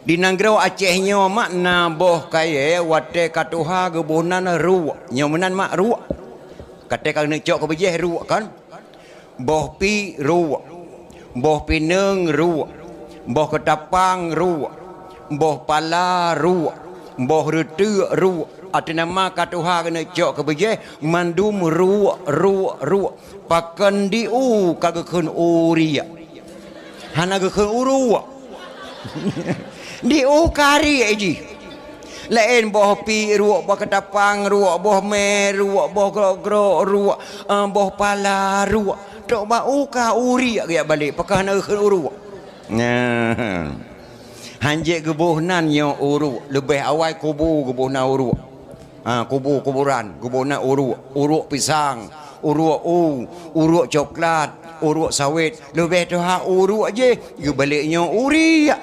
Di Nanggro Acehnya makna boh kaya wate katuha gebunan ruak nyomenan mak ruak kate kang necok ke bejeh ruak kan boh pi ruak boh pineng ruak boh ketapang ruak boh pala ruak boh retu ruak ate nama katuha kena cok ke bejeh mandum ruak pakan diu kagekun uria hana gekun uruak diu kari aji lain boh pi ruak boh ketapang ruak boh me ruak boh gro ruak boh pala ruak tok bau ka uri ya balik pakana ke uru nah hanjek gebuhnan yo uru lebih awal kubu gebuhna uru kuburan gebuhna uru pisang uru coklat uru sawit lebih tu ha uru aje ge baliknya uri ya